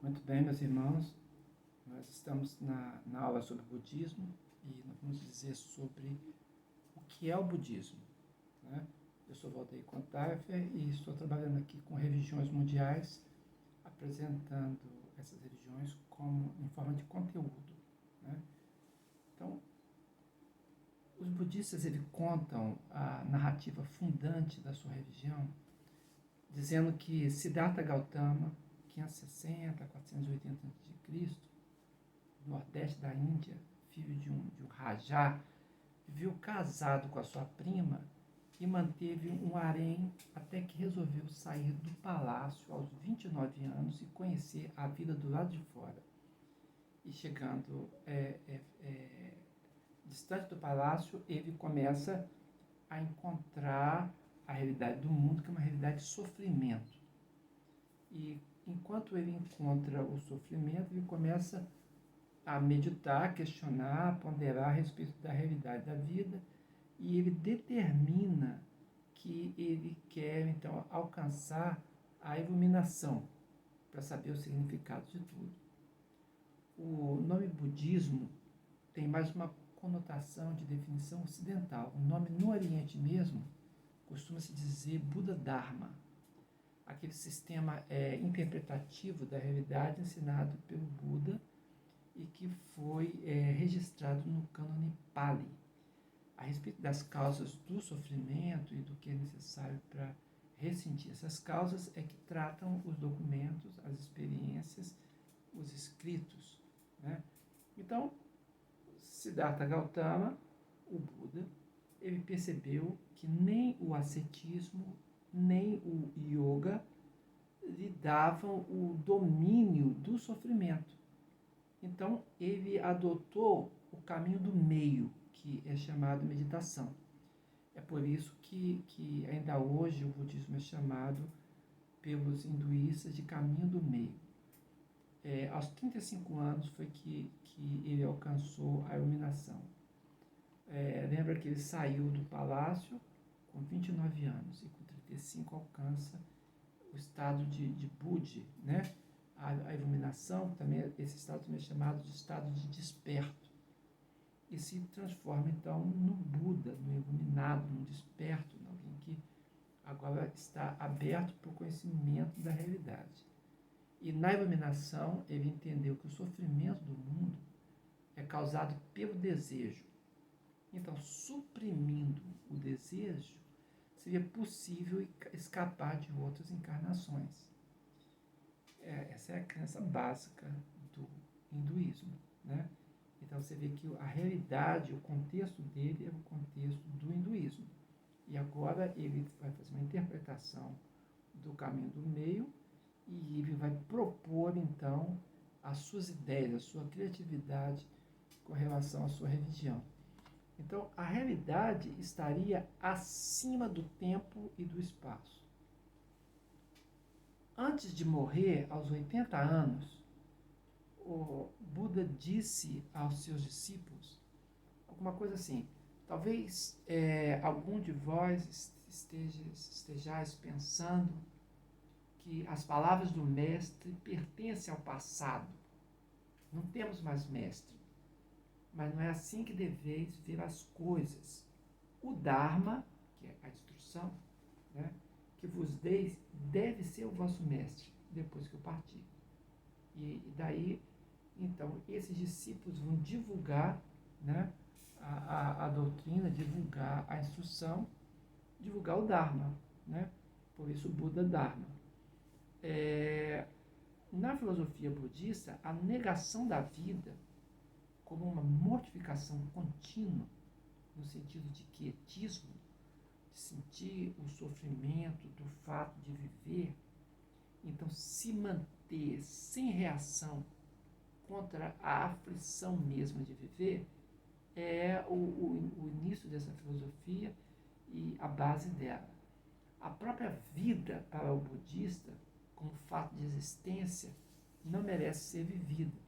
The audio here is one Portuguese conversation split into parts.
Muito bem, meus irmãos, nós estamos na aula sobre budismo e nós vamos dizer sobre o que é o budismo, né? Eu sou Valdeir Contaifer e estou trabalhando aqui com religiões mundiais, apresentando essas religiões em forma de conteúdo, né? Então, os budistas eles contam a narrativa fundante da sua religião, dizendo que Siddhartha Gautama, 560 a 480 a.C., nordeste da Índia, filho de um rajá, viveu casado com a sua prima e manteve um harém até que resolveu sair do palácio aos 29 anos e conhecer a vida do lado de fora. E chegando distante do palácio, ele começa a encontrar a realidade do mundo, que é uma realidade de sofrimento. E enquanto ele encontra o sofrimento, ele começa a meditar, questionar, ponderar a respeito da realidade da vida, e ele determina que ele quer, então, alcançar a iluminação, para saber o significado de tudo. O nome budismo tem mais uma conotação de definição ocidental. O nome no Oriente mesmo costuma-se dizer Buda Dharma, aquele sistema interpretativo da realidade ensinado pelo Buda e que foi registrado no cânone Pali, a respeito das causas do sofrimento e do que é necessário para ressentir essas causas, é que tratam os documentos, as experiências, os escritos, né? Então, Siddhartha Gautama, o Buda, ele percebeu que nem o ascetismo, nem o yoga lhe davam o domínio do sofrimento. Então, ele adotou o caminho do meio, que é chamado meditação. É por isso que ainda hoje o budismo é chamado pelos hinduístas de caminho do meio. Aos 35 anos foi que ele alcançou a iluminação. Lembra que ele saiu do palácio com 29 anos e com 35 alcança o estado de Budi, né? A iluminação, também esse estado também é chamado de estado de desperto, e se transforma então no Buda, no iluminado, no desperto, em alguém que agora está aberto para o conhecimento da realidade. E na iluminação ele entendeu que o sofrimento do mundo é causado pelo desejo. Então, suprimindo o desejo, seria possível escapar de outras encarnações. Essa é a crença básica do hinduísmo, né? Então você vê que a realidade, o contexto dele é o contexto do hinduísmo. E agora ele vai fazer uma interpretação do caminho do meio e ele vai propor então as suas ideias, a sua criatividade com relação à sua religião. Então a realidade estaria acima do tempo e do espaço. Antes de morrer, aos 80 anos, o Buda disse aos seus discípulos alguma coisa assim: talvez algum de vós estejais pensando que as palavras do mestre pertencem ao passado. Não temos mais mestre. Mas não é assim que deveis ver as coisas. O Dharma, que é a instrução, né, que vos deis, deve ser o vosso mestre, depois que eu partir. E daí, então, esses discípulos vão divulgar, né, a doutrina, divulgar a instrução, divulgar o Dharma, né? Por isso o Buda Dharma. Na filosofia budista, a negação da vida como uma mortificação contínua, no sentido de quietismo, de sentir o sofrimento do fato de viver, então se manter sem reação contra a aflição mesma de viver, é o início dessa filosofia e a base dela. A própria vida para o budista, como fato de existência, não merece ser vivida.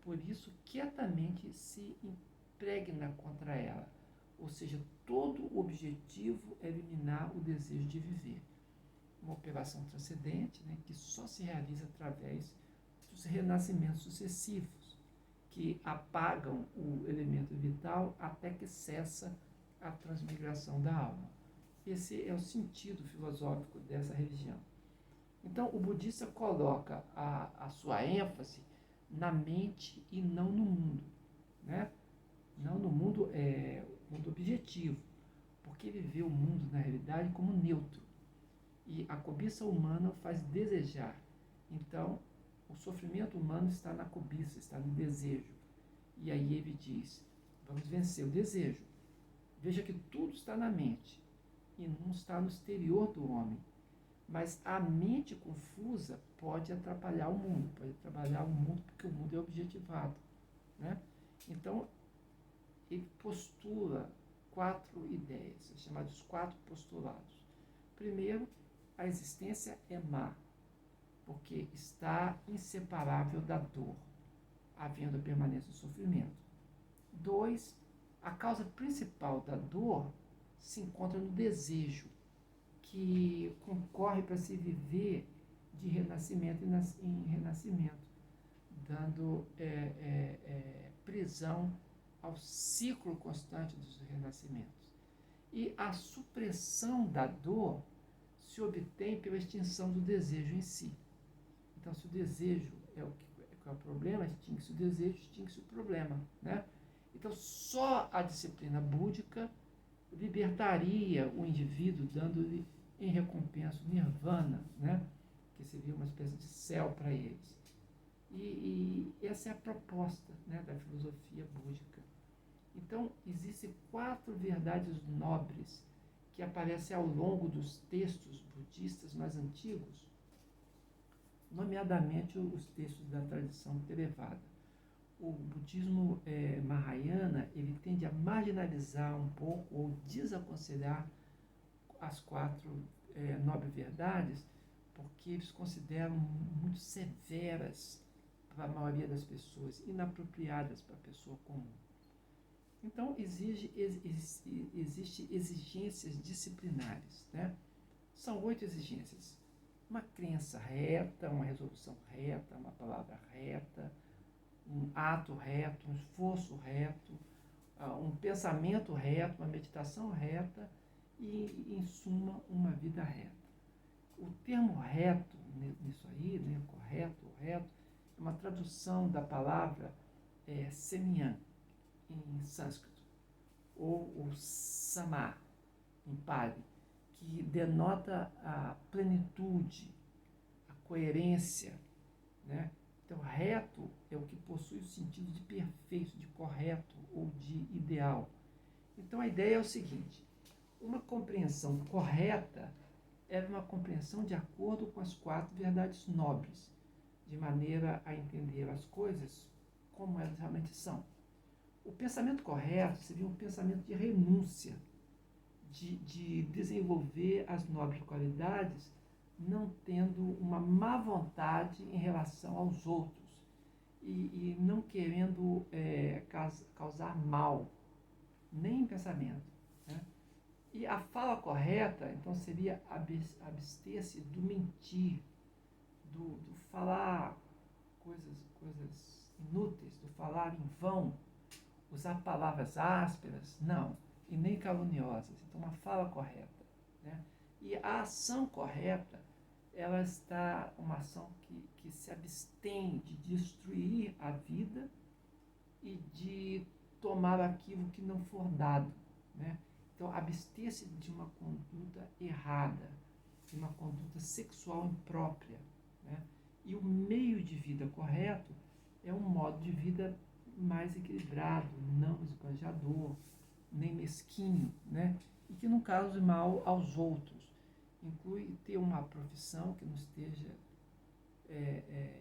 Por isso, quietamente se impregna contra ela. Ou seja, todo o objetivo é eliminar o desejo de viver. Uma operação transcendente, né, que só se realiza através dos renascimentos sucessivos, que apagam o elemento vital até que cessa a transmigração da alma. Esse é o sentido filosófico dessa religião. Então, o budista coloca a sua ênfase na mente e não no mundo, né? Não no mundo, mundo objetivo, porque ele vê o mundo, na realidade, como neutro. E a cobiça humana o faz desejar. Então, o sofrimento humano está na cobiça, está no desejo. E aí ele diz, vamos vencer o desejo. Veja que tudo está na mente e não está no exterior do homem. Mas a mente confusa pode atrapalhar o mundo, porque o mundo é objetivado, né? Então, ele postula 4 ideias, chamados 4 postulados. Primeiro, a existência é má, porque está inseparável da dor, havendo permanência do sofrimento. 2, a causa principal da dor se encontra no desejo, que concorre para se viver de renascimento em renascimento, dando prisão ao ciclo constante dos renascimentos. E a supressão da dor se obtém pela extinção do desejo em si. Então, se o desejo é o problema, extingue-se o desejo, extingue-se o problema, né? Então, só a disciplina búdica libertaria o indivíduo, dando-lhe em recompensa o nirvana, né? Que seria uma espécie de céu para eles. E essa é a proposta, né, da filosofia búdica. Então, existem 4 verdades nobres que aparecem ao longo dos textos budistas mais antigos, nomeadamente os textos da tradição Theravada. O budismo Mahayana, ele tende a marginalizar um pouco ou desaconselhar as 4 nobres verdades, porque eles consideram muito severas para a maioria das pessoas, inapropriadas para a pessoa comum. Então, existem exigências disciplinares, né? São 8 exigências. Uma crença reta, uma resolução reta, uma palavra reta, um ato reto, um esforço reto, um pensamento reto, uma meditação reta e, em suma, uma vida reta. O termo reto, nisso aí, né, correto, reto, é uma tradução da palavra semyan, em sânscrito, ou o sama, em pali, que denota a plenitude, a coerência, né? Então, reto é o que possui o sentido de perfeito, de correto ou de ideal. Então, a ideia é o seguinte: uma compreensão correta é uma compreensão de acordo com as 4 verdades nobres, de maneira a entender as coisas como elas realmente são. O pensamento correto seria um pensamento de renúncia, de desenvolver as nobres qualidades, não tendo uma má vontade em relação aos outros e não querendo causar mal, nem em pensamento, né? E a fala correta, então, seria abster-se do mentir, do falar coisas inúteis, do falar em vão, usar palavras ásperas, não, e nem caluniosas. Então, uma fala correta, né? E a ação correta, ela está uma ação que se abstém de destruir a vida e de tomar aquilo que não for dado, né? Então, abster-se de uma conduta errada, de uma conduta sexual imprópria, né? E o meio de vida correto é um modo de vida mais equilibrado, não esbanjador, nem mesquinho, né? E que não cause mal aos outros. Inclui ter uma profissão que não esteja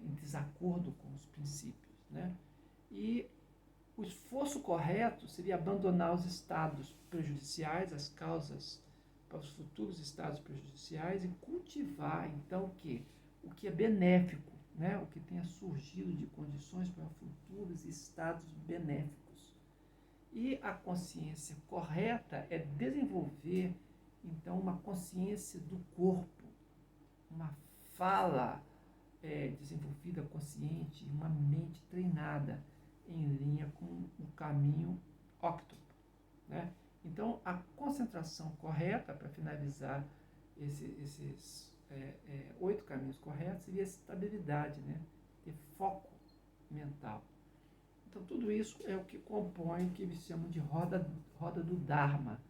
em desacordo com os princípios, né? E o esforço correto seria abandonar os estados prejudiciais, as causas para os futuros estados prejudiciais, e cultivar, então, o que é benéfico, né? O que tenha surgido de condições para futuros estados benéficos. E a consciência correta é desenvolver, então, uma consciência do corpo, uma fala desenvolvida, consciente, uma mente treinada em linha com o caminho óctuplo, né? Então, a concentração correta para finalizar esses 8 caminhos corretos seria a estabilidade, né? Ter foco mental. Então, tudo isso é o que compõe o que eles chamam de roda do Dharma,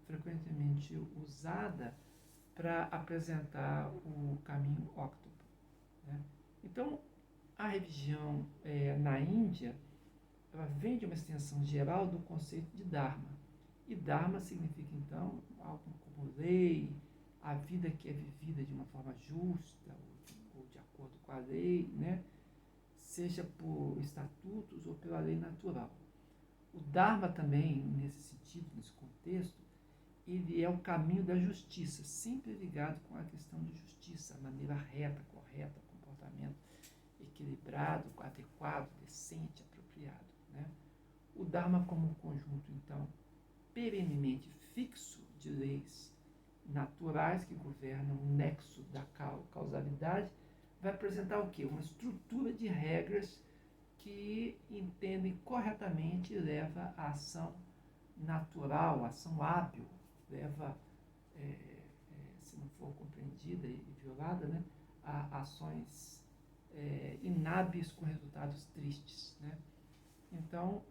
frequentemente usada para apresentar o caminho óctuplo, né? Então, a religião na Índia, ela vem de uma extensão geral do conceito de Dharma. E Dharma significa, então, algo como lei, a vida que é vivida de uma forma justa ou de acordo com a lei, né? Seja por estatutos ou pela lei natural. O Dharma também, nesse sentido, nesse contexto, ele é o caminho da justiça, sempre ligado com a questão de justiça, a maneira reta, correta, comportamento equilibrado, adequado, decente, apropriado, né? O Dharma como um conjunto, então, perenemente fixo de leis naturais que governam o nexo da causalidade, vai apresentar o quê? Uma estrutura de regras que entendem corretamente e leva à ação natural, ação hábil, leva, se não for compreendida e violada, né, a ações inábeis com resultados tristes, né? Então,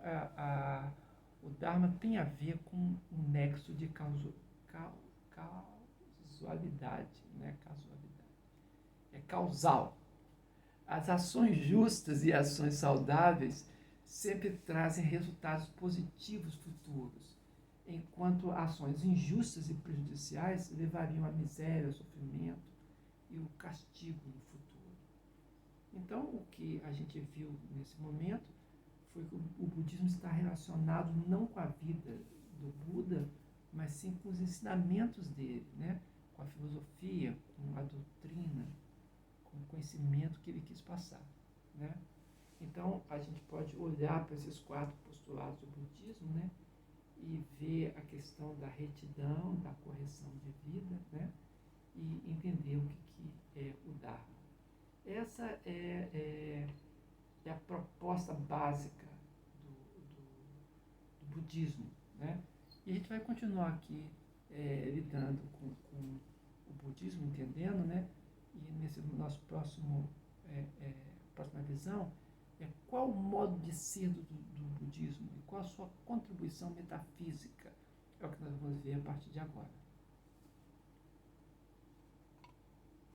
o Dharma tem a ver com um nexo de causalidade, né? Causalidade. É causal. As ações justas e ações saudáveis sempre trazem resultados positivos futuros, enquanto ações injustas e prejudiciais levariam à miséria, ao sofrimento e o castigo no futuro. Então, o que a gente viu nesse momento foi que o budismo está relacionado não com a vida do Buda, mas sim com os ensinamentos dele, né? Com a filosofia, com a doutrina, com o conhecimento que ele quis passar, né? Então, a gente pode olhar para esses 4 postulados do budismo, né? E ver a questão da retidão, da correção de vida, né? E entender o que é o Dharma. Essa é a proposta básica do budismo, né? E a gente vai continuar aqui lidando com o budismo, entendendo, né? E nesse nosso próxima visão, qual o modo de ser do budismo e qual a sua contribuição metafísica. É o que nós vamos ver a partir de agora.